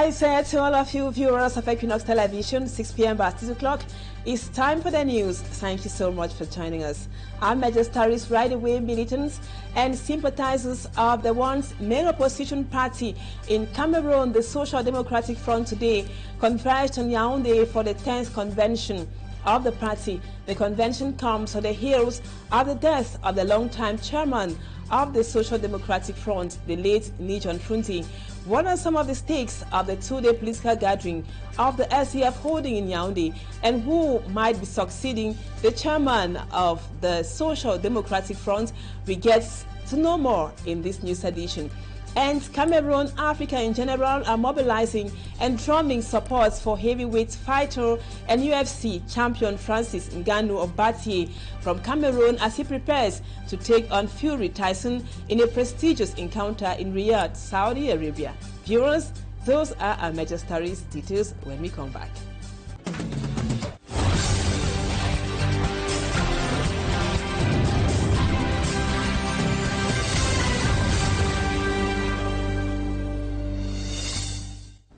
Hi, sir, to all of you viewers of Equinoxe Television, 6 p.m. by 6 o'clock. It's time for the news. Thank you so much for joining us. Our Majesties right away militants and sympathizers of the once main opposition party in Cameroon, the Social Democratic Front, today converged on Yaoundé for the 10th convention of the party. The convention comes on the heels of the death of the longtime chairman of the Social Democratic Front, the late Nijon Funti. What are some of the stakes of the two-day political gathering of the SDF holding in Yaoundé, and who might be succeeding the chairman of the Social Democratic Front? We get to know more in this news edition. And Cameroon, Africa in general are mobilizing and drumming support for heavyweight fighter and UFC champion Francis Ngannou of Batier from Cameroon as he prepares to take on Fury Tyson in a prestigious encounter in Riyadh, Saudi Arabia. Viewers, those are our major stories. Details when we come back.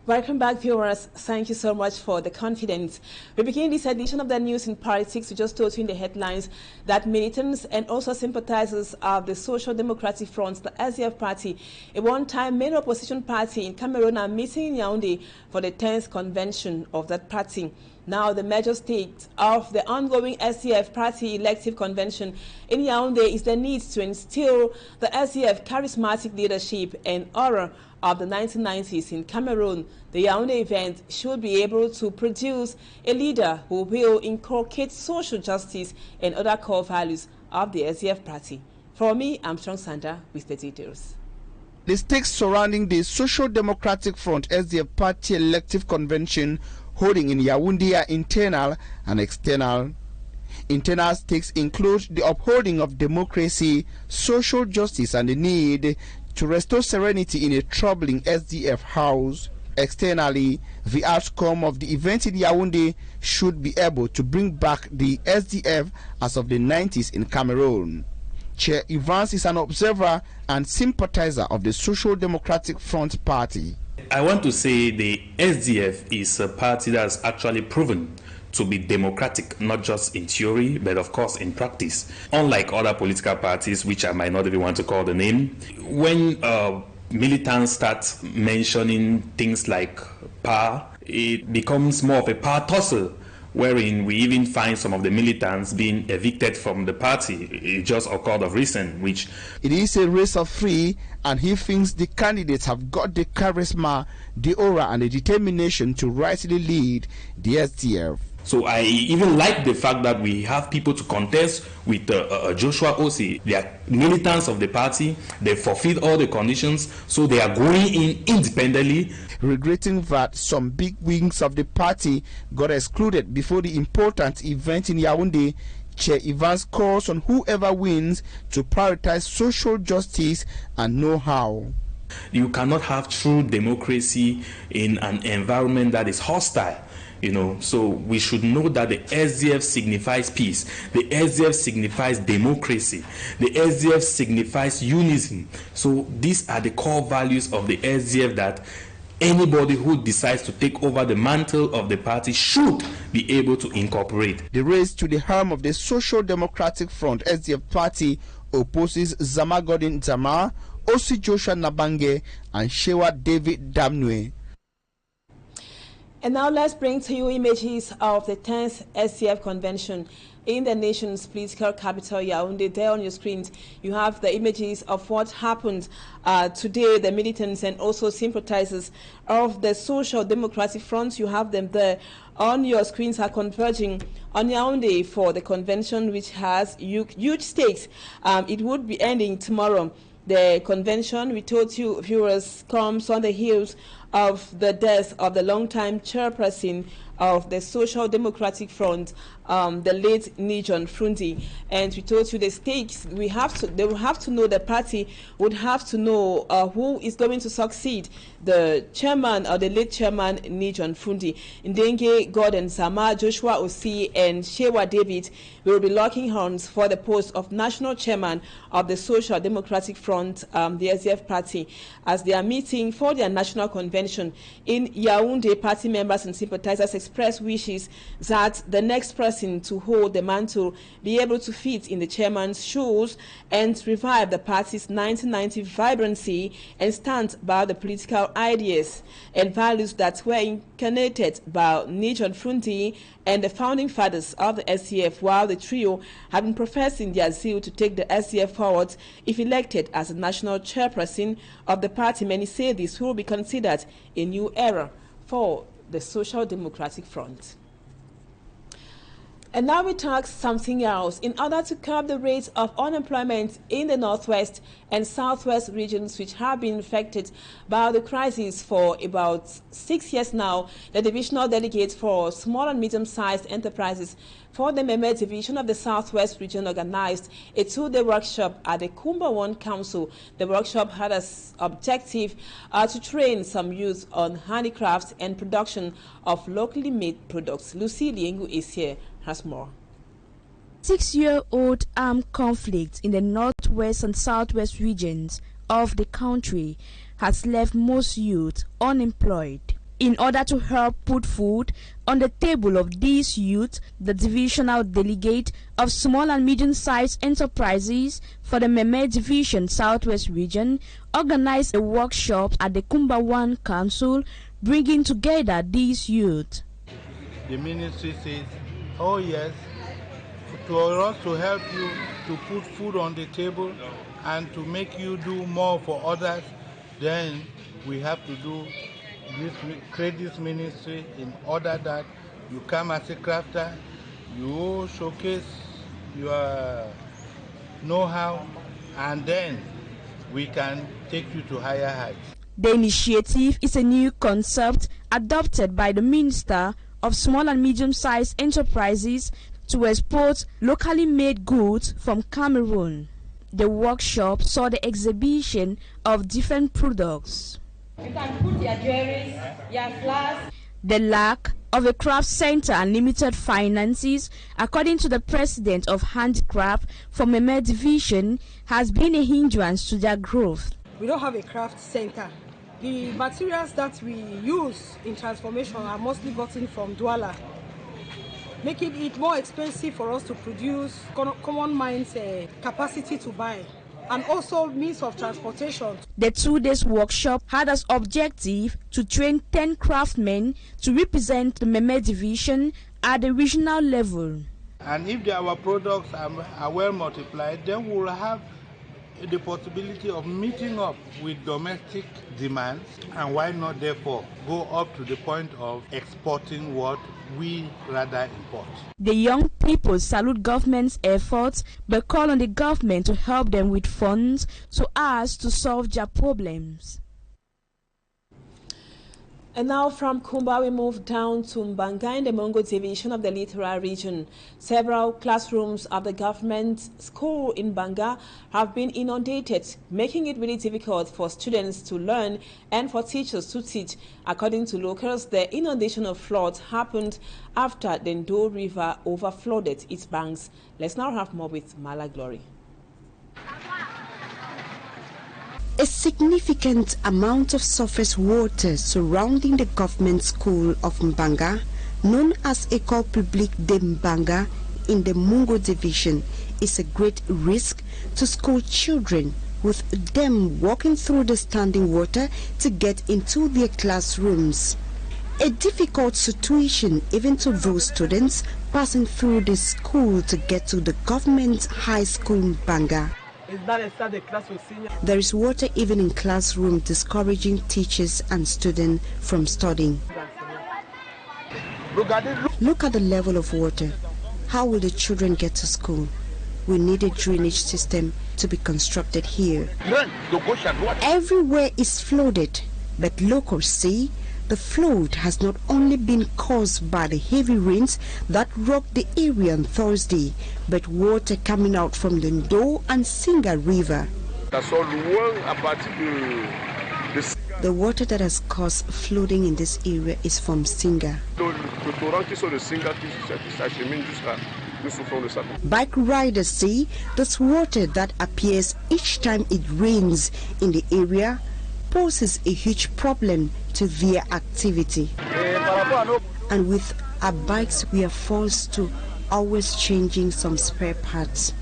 Welcome back, viewers. Thank you so much for the confidence. We begin this edition of the news in politics. We just told you in the headlines that militants and also sympathizers of the Social Democratic Front, the SDF party, a one-time main opposition party in Cameroon, are meeting in Yaoundé for the 10th convention of that party. Now, the major stake of the ongoing SDF party elective convention in Yaoundé is the need to instill the SDF charismatic leadership and aura of the 1990s in Cameroon. The Yaoundé event should be able to produce a leader who will inculcate social justice and other core values of the SDF party. For me, I'm Strong Sandra with the details. The stakes surrounding the Social Democratic Front SDF party elective convention holding in Yaoundé are internal and external. Internal stakes include the upholding of democracy, social justice, and the need to restore serenity in a troubling SDF house. Externally, the outcome of the event in Yaoundé should be able to bring back the SDF as of the 90s in Cameroon. Chair Evans is an observer and sympathizer of the Social Democratic Front party. I want to say the SDF is a party that's actually proven to be democratic, not just in theory, but of course in practice. Unlike other political parties, which I might not even want to call the name, when militants start mentioning things like power, it becomes more of a power tussle, wherein we even find some of the militants being evicted from the party. It just occurred of recent, which... It is a race of three, and he thinks the candidates have got the charisma, the aura, and the determination to rightly lead the SDF. So I even like the fact that we have people to contest with Joshua Osi. They are militants of the party. They fulfilled all the conditions, so they are going in independently. Regretting that some big wings of the party got excluded before the important event in Yaoundé, Chair Evans calls on whoever wins to prioritize social justice and know-how. You cannot have true democracy in an environment that is hostile. So we should know that the SDF signifies peace. The SDF signifies democracy. The SDF signifies unison. So these are the core values of the SDF that anybody who decides to take over the mantle of the party should be able to incorporate. The race to the helm of the Social Democratic Front SDF party opposes Zama Godin Zama, Osi Joshua Nabange, and Shewa David Damnwe. And now let's bring to you images of the 10th SDF convention in the nation's political capital, Yaoundé. There on your screens, you have the images of what happened today. The militants and also sympathizers of the Social Democratic Front, you have them there on your screens, are converging on Yaoundé for the convention, which has huge stakes. It would be ending tomorrow. The convention, we told you, viewers, comes on the heels of the death of the longtime chairperson of the Social Democratic Front, the late Nijon Funti. And we told you the stakes. They will have to know, the party would have to know who is going to succeed the chairman or the late chairman Nijon Funti. Ndenge, Gordon Sama, Joshua Osi, and Shewa David will be locking horns for the post of national chairman of the Social Democratic Front, the SDF party, as they are meeting for their national convention convention. In Yaoundé, party members and sympathizers expressed wishes that the next person to hold the mantle be able to fit in the chairman's shoes and revive the party's 1990 vibrancy and stand by the political ideas and values that were incarnated by Nijon Frundi and the founding fathers of the SCF, while the trio have been professing their zeal to take the SCF forward if elected as the national chairperson of the party. Many say this will be considered a new era for the Social Democratic Front. And now we talk something else. In order to curb the rates of unemployment in the northwest and southwest regions, which have been affected by the crisis for about 6 years now, the divisional delegate for small and medium-sized enterprises for the Meme division of the southwest region organized a two-day workshop at the Kumba One Council. The workshop had as objective to train some youth on handicrafts and production of locally made products. Lucy Liengu is here. Has more. 6-year-old armed conflict in the northwest and southwest regions of the country has left most youth unemployed. In order to help put food on the table of these youth, the divisional delegate of small and medium-sized enterprises for the Meme Division Southwest region organized a workshop at the Kumba One Council, bringing together these youth. The ministry says, oh yes, for us to help you to put food on the table and to make you do more for others, then we have to do this, create this ministry in order that you come as a crafter, you showcase your know-how, and then we can take you to higher heights. The initiative is a new concept adopted by the Minister of Small and Medium-Sized Enterprises to export locally made goods from Cameroon. The workshop saw the exhibition of different products. You can put your jewelry, your flowers. The lack of a craft center and limited finances, according to the president of Handicraft for Meme Division, has been a hindrance to their growth. We don't have a craft center. The materials that we use in transformation are mostly gotten from Douala, making it more expensive for us to produce, common minds capacity to buy, and also means of transportation. The 2 days workshop had as objective to train 10 craftsmen to represent the Meme Division at the regional level. And if our products are well multiplied, then we will have the possibility of meeting up with domestic demands, and why not therefore go up to the point of exporting what we rather import. The young people salute government's efforts but call on the government to help them with funds so as to solve their problems. And now from Kumba we move down to Mbanga in the Mongo division of the Littoral region. Several classrooms of the government school in Mbanga have been inundated, making it really difficult for students to learn and for teachers to teach. According to locals, the inundation of floods happened after the Ndo River overflowed its banks. Let's now have more with Mala Glory. A significant amount of surface water surrounding the government school of Mbanga, known as École Publique de Mbanga in the Mungo division, is a great risk to school children, with them walking through the standing water to get into their classrooms. A difficult situation even to those students passing through the school to get to the government high school Mbanga. There is water even in classroom, discouraging teachers and students from studying. Look at the level of water. How will the children get to school? We need a drainage system to be constructed here. Everywhere is flooded, but locals say the flood has not only been caused by the heavy rains that rocked the area on Thursday, but water coming out from the Ndo and Singa River. The water that has caused flooding in this area is from Singa. Bike riders say this water that appears each time it rains in the area poses a huge problem to their activity. And with our bikes, we are forced to always changing some spare parts.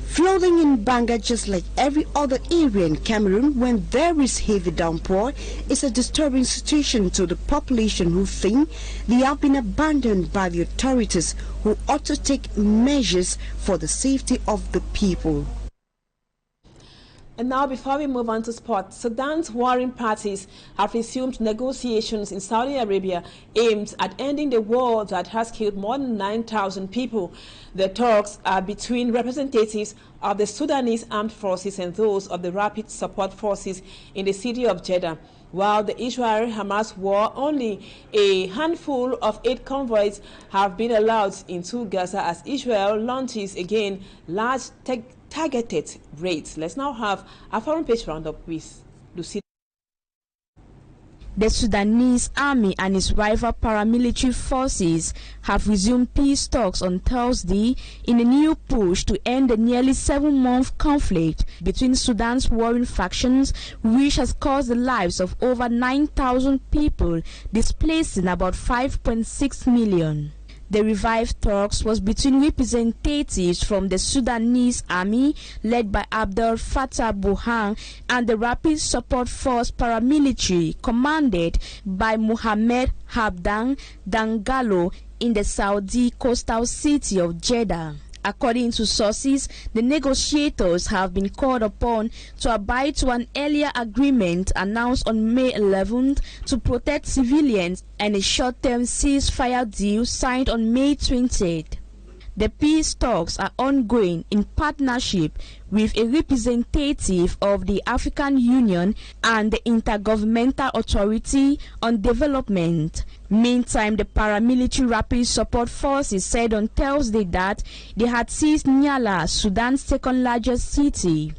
Flooding in Banga, just like every other area in Cameroon when there is heavy downpour, is a disturbing situation to the population who think they have been abandoned by the authorities, who ought to take measures for the safety of the people. And now, before we move on to sport, Sudan's warring parties have resumed negotiations in Saudi Arabia aimed at ending the war that has killed more than 9,000 people. The talks are between representatives of the Sudanese armed forces and those of the Rapid Support Forces in the city of Jeddah. While the Israel-Hamas war, only a handful of 8 convoys have been allowed into Gaza as Israel launches again large targeted raids. Let's now have a foreign page roundup with Lucy. The Sudanese army and its rival paramilitary forces have resumed peace talks on Thursday in a new push to end the nearly 7-month conflict between Sudan's warring factions, which has caused the lives of over 9,000 people, displacing about 5.6 million. The revived talks was between representatives from the Sudanese army led by Abdel Fattah Burhan and the Rapid Support Force paramilitary commanded by Mohamed Hamdan Dagalo in the Saudi coastal city of Jeddah. According to sources, the negotiators have been called upon to abide to an earlier agreement announced on May 11th to protect civilians and a short-term ceasefire deal signed on May 20th. The peace talks are ongoing in partnership with a representative of the African Union and the Intergovernmental Authority on Development. Meantime, the paramilitary Rapid Support Forces said on Thursday that they had seized Nyala, Sudan's second-largest city.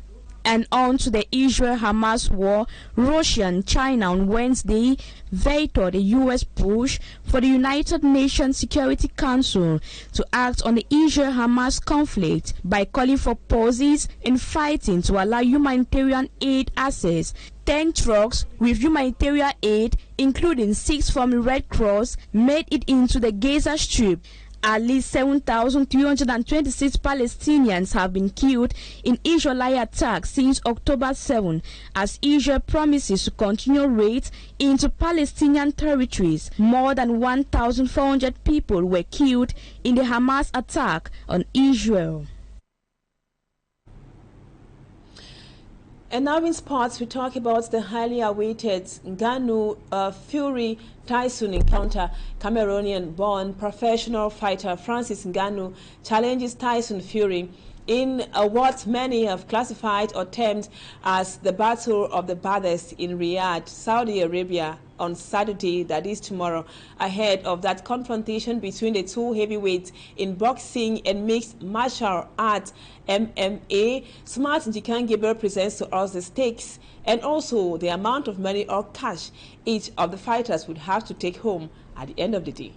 And on to the Israel-Hamas war, Russia and China on Wednesday vetoed a U.S. push for the United Nations Security Council to act on the Israel-Hamas conflict by calling for pauses in fighting to allow humanitarian aid access. 10 trucks with humanitarian aid, including 6 from the Red Cross, made it into the Gaza Strip. At least 7,326 Palestinians have been killed in Israeli attacks since October 7, as Israel promises to continue raids into Palestinian territories. More than 1,400 people were killed in the Hamas attack on Israel. And now in sports, we talk about the highly awaited Ngannou Fury Tyson encounter. Cameroonian-born professional fighter Francis Ngannou challenges Tyson Fury in what many have classified or termed as the Battle of the Baddest in Riyadh, Saudi Arabia, on Saturday, that is tomorrow, ahead of that confrontation between the two heavyweights in boxing and mixed martial arts MMA. Smart Njikan Gabriel presents to us the stakes and also the amount of money or cash each of the fighters would have to take home at the end of the day.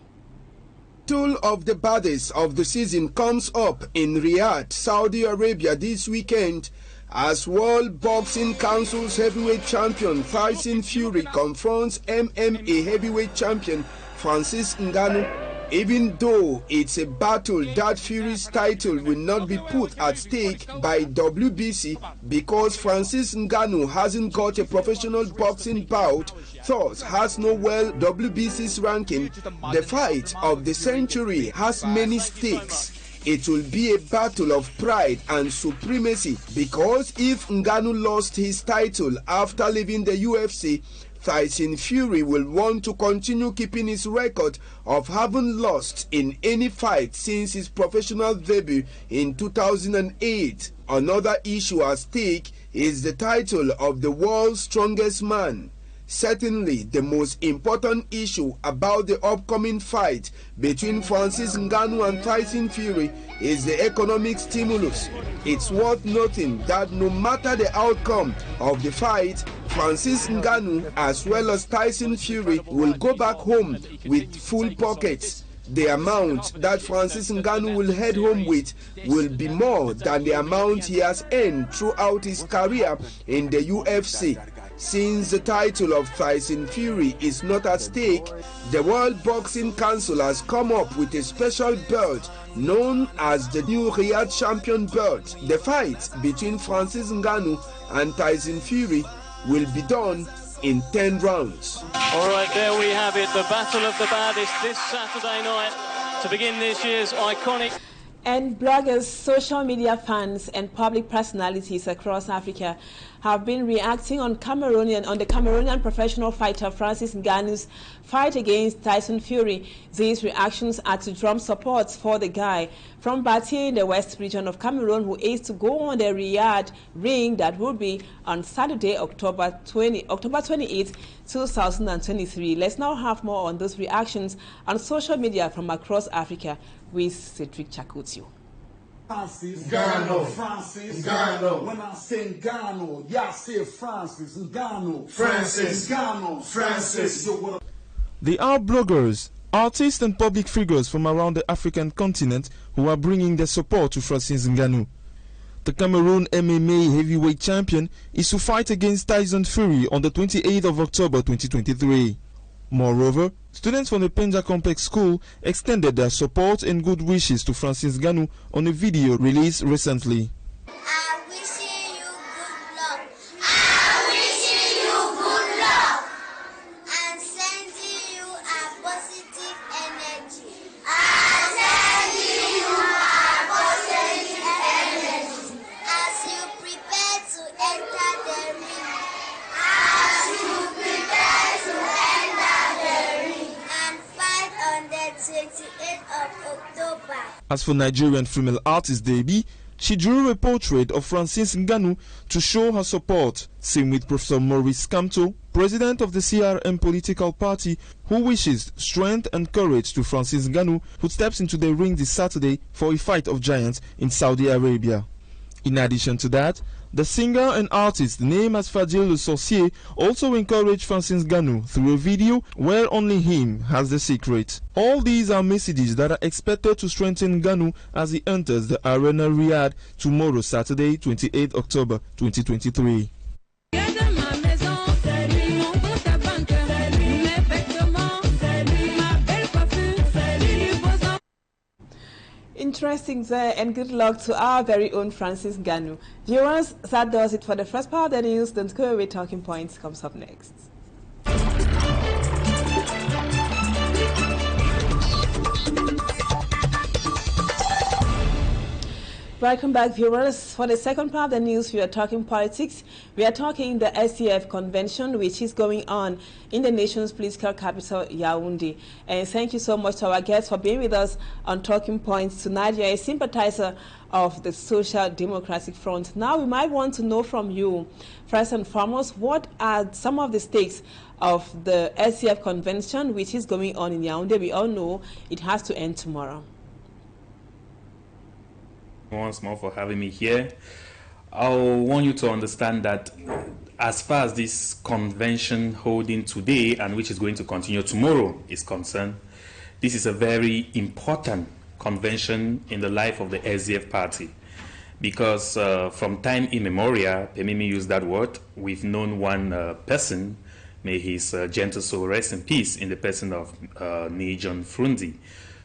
Battle of the Baddest of the season comes up in Riyadh, Saudi Arabia this weekend as World Boxing Council's heavyweight champion Tyson Fury confronts MMA heavyweight champion Francis Ngannou. Even though it's a battle that Fury's title will not be put at stake by WBC because Francis Ngannou hasn't got a professional boxing bout, thus has no WBC's ranking, the fight of the century has many stakes. It will be a battle of pride and supremacy because if Ngannou lost his title after leaving the UFC, Tyson Fury will want to continue keeping his record of having lost in any fight since his professional debut in 2008. Another issue at stake is the title of the world's strongest man. Certainly, the most important issue about the upcoming fight between Francis Ngannou and Tyson Fury is the economic stimulus. It's worth noting that no matter the outcome of the fight, Francis Ngannou as well as Tyson Fury will go back home with full pockets. The amount that Francis Ngannou will head home with will be more than the amount he has earned throughout his career in the UFC. Since the title of Tyson Fury is not at stake, the World Boxing Council has come up with a special belt known as the new Riyadh Champion belt. The fight between Francis Ngannou and Tyson Fury will be done in 10 rounds. All right, there we have it, the battle of the baddest this Saturday night to begin this year's iconic. And bloggers, social media fans, and public personalities across Africa have been reacting on the Cameroonian professional fighter Francis Ngannou's fight against Tyson Fury. These reactions are to drum support for the guy from Bati in the west region of Cameroon, who is to go on the Riyadh ring that will be on Saturday, October 28, 2023. Let's now have more on those reactions on social media from across Africa with Cedric Chakotio. Francis Ngannou, Francis Ngannou. When I say Ngannou, y'all say Francis Ngannou, Francis Ngannou, Francis. They are bloggers, artists and public figures from around the African continent who are bringing their support to Francis Ngannou. The Cameroon MMA heavyweight champion is to fight against Tyson Fury on the 28th of October 2023. Moreover, students from the Penja Complex School extended their support and good wishes to Francis Ngannou on a video released recently. I'm wishing you good luck. I'm wishing you good luck. I'm sending you a positive energy. I'm sending you a positive energy. As you prepare to enter the ring. As you prepare to enter the ring. And fight on the 28th of October. As for Nigerian female artist Debbie, she drew a portrait of Francis Ngannou to show her support. Same with Professor Maurice Kamto, president of the CRM political party, who wishes strength and courage to Francis Ngannou, who steps into the ring this Saturday for a fight of giants in Saudi Arabia. In addition to that, the singer and artist named as Fadil Le Sorcier also encouraged Francis Ngannou through a video where only him has the secret. All these are messages that are expected to strengthen Ngannou as he enters the Arena Riyadh tomorrow, Saturday, 28 October 2023. Interesting there, and good luck to our very own Francis Ngannou. Viewers, that does it for the first part of the news. Don't go away, Talking Points comes up next. Welcome back, viewers. For the second part of the news, we are talking politics. We are talking the SDF convention, which is going on in the nation's political capital, Yaoundé. And thank you so much to our guests for being with us on Talking Points tonight. You are a sympathizer of the Social Democratic Front. Now, we might want to know from you, first and foremost, what are some of the stakes of the SDF convention, which is going on in Yaoundé? We all know it has to end tomorrow. Once more for having me here. I want you to understand that as far as this convention holding today and which is going to continue tomorrow is concerned, this is a very important convention in the life of the SDF party, because from time immemorial, permit me use that word, we've known one person, may his gentle soul rest in peace, in the person of John Frundi.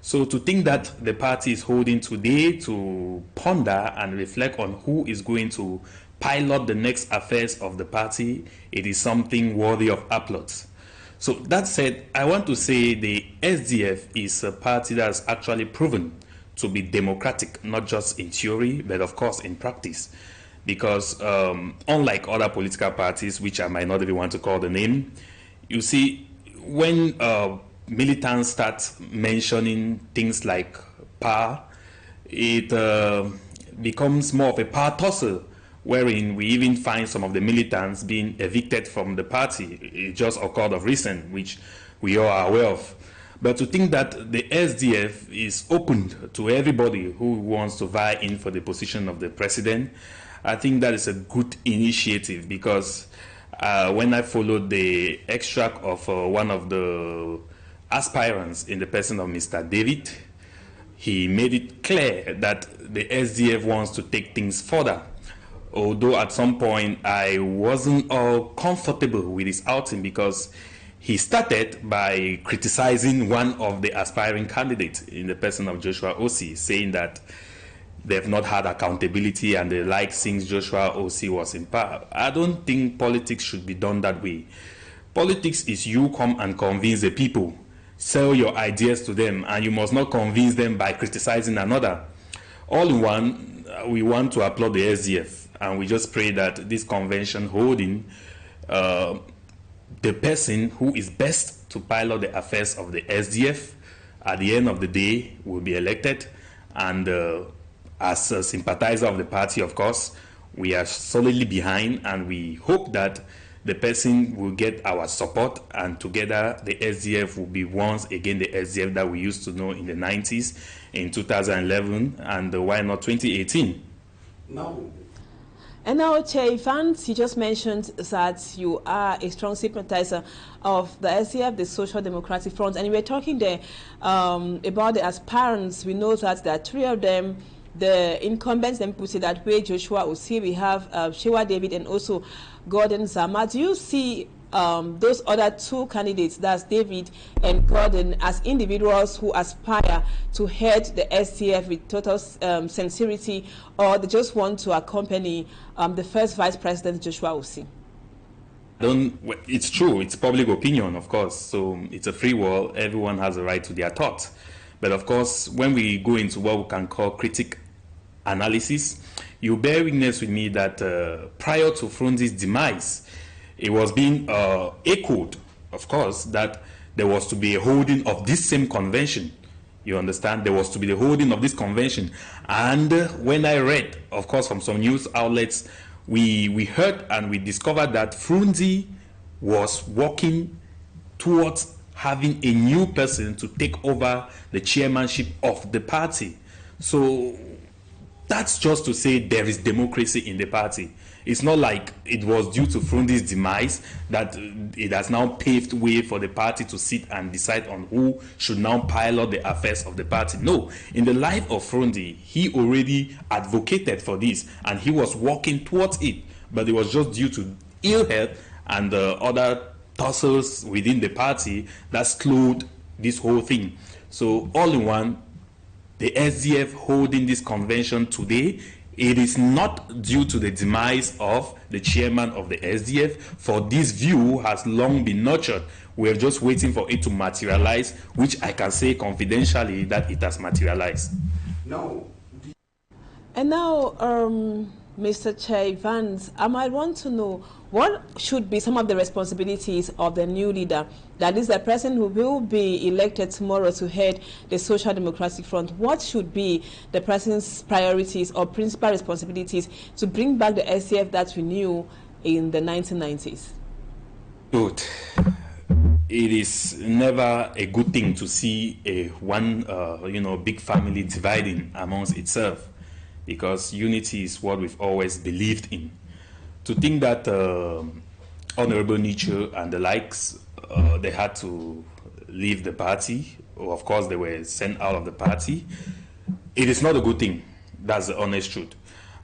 So to think that the party is holding today to ponder and reflect on who is going to pilot the next affairs of the party, it is something worthy of applause. So that said, I want to say the SDF is a party that has actually proven to be democratic, not just in theory, but of course in practice. Because unlike other political parties, which I might not even want to call the name, you see, when militants start mentioning things like power, it becomes more of a power tussle, wherein we even find some of the militants being evicted from the party. It just occurred of recent, which we all are aware of. But to think that the SDF is open to everybody who wants to vie in for the position of the president, I think that is a good initiative, because when I followed the extract of one of the aspirants in the person of Mr. David, he made it clear that the SDF wants to take things further. although at some point I wasn't all comfortable with his outing, because he started by criticizing one of the aspiring candidates in the person of Joshua Osei, saying that they've not had accountability and the like since Joshua Osei was in power. I don't think politics should be done that way. Politics is you come and convince the people, sell your ideas to them, and you must not convince them by criticizing another. All in one, we want to applaud the SDF, and we just pray that this convention holding the person who is best to pilot the affairs of the SDF at the end of the day will be elected. And as a sympathizer of the party, of course, we are solidly behind, and we hope that the person will get our support, and together the SDF will be once again the SDF that we used to know in the 90s, in 2011, and why not 2018? No. And now, Chair Vance, you just mentioned that you are a strong sympathizer of the SDF, the Social Democratic Front, and we were talking there about the aspirants. We know that there are three of them. The incumbents, then put it that way, Joshua Osei, we have Shewa David, and also Gordon Zama. Do you see those other two candidates, that's David and Gordon, as individuals who aspire to head the SDF with total sincerity, or they just want to accompany the first Vice President, Joshua Osei? It's true, it's public opinion, of course, so it's a free world. Everyone has a right to their thoughts. But of course, when we go into what we can call critic analysis, you bear witness with me that prior to Frunzi's demise, it was being echoed, of course, that there was to be a holding of this same convention. You understand? There was to be the holding of this convention. And when I read, of course, from some news outlets, we heard and we discovered that Frunzi was working towards having a new person to take over the chairmanship of the party. So that's just to say there is democracy in the party. It's not like it was due to Frunzi's demise that it has now paved way for the party to sit and decide on who should now pilot the affairs of the party. No, in the life of Frunzi, he already advocated for this and he was working towards it, but it was just due to ill health and other tussles within the party that slowed this whole thing. So all in one, the SDF holding this convention today, it is not due to the demise of the chairman of the SDF, for this view has long been nurtured. We're just waiting for it to materialize, which I can say confidentially that it has materialized. No. And now, Mr. Chair Vance, I might want to know what should be some of the responsibilities of the new leader, that is the person who will be elected tomorrow to head the Social Democratic Front. What should be the person's priorities or principal responsibilities to bring back the SDF that we knew in the 1990s? Good. It is never a good thing to see one big family dividing amongst itself, because unity is what we've always believed in. To think that Honorable Nietzsche and the likes, they had to leave the party, or of course they were sent out of the party, it is not a good thing. That's the honest truth.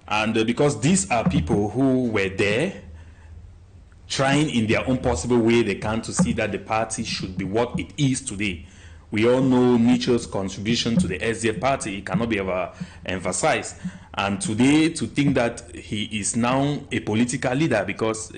And because these are people who were there, trying in their own possible way they can to see that the party should be what it is today. We all know Nietzsche's contribution to the SDF party. It cannot be ever emphasized. And today, to think that he is now a political leader, because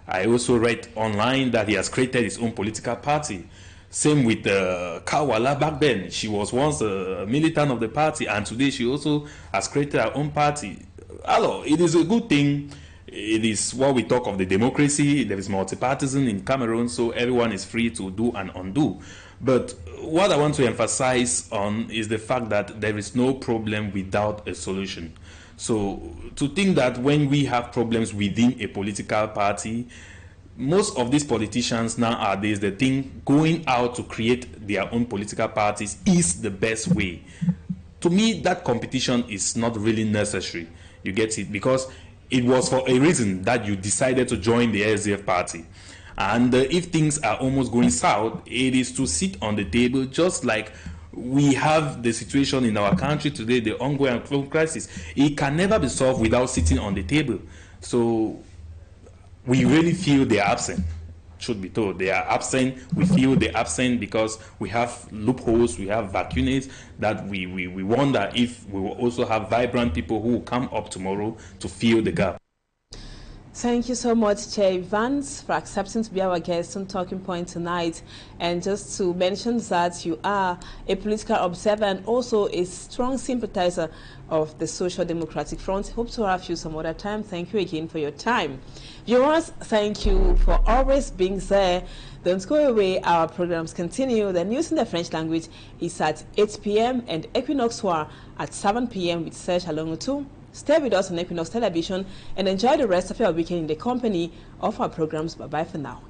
I also read online that he has created his own political party. Same with Kawala back then. She was once a militant of the party, and today she also has created her own party. Hello, it is a good thing. It is what we talk of the democracy. There is multipartisan in Cameroon, so everyone is free to do and undo. But what I want to emphasize on is the fact that there is no problem without a solution. So to think that when we have problems within a political party, most of these politicians nowadays, they think going out to create their own political parties is the best way. To me, that competition is not really necessary. You get it? Because it was for a reason that you decided to join the SDF party. And if things are almost going south, it is to sit on the table, just like we have the situation in our country today, the ongoing crisis. It can never be solved without sitting on the table. So we really feel they are absent. Should be told they are absent. We feel they're absent because we have loopholes, we have vacuums that we wonder if we will also have vibrant people who will come up tomorrow to fill the gap. Thank you so much, Chair Vance, for accepting to be our guest on Talking Point tonight. And just to mention that you are a political observer and also a strong sympathizer of the Social Democratic Front. Hope to have you some other time. Thank you again for your time. Viewers, thank you for always being there. Don't go away. Our programs continue. The news in the French language is at 8 p.m. and Equinoxe Soir at 7 p.m. with Serge Alongutu. Stay with us on Equinoxe Television and enjoy the rest of your weekend in the company of our programs. Bye-bye for now.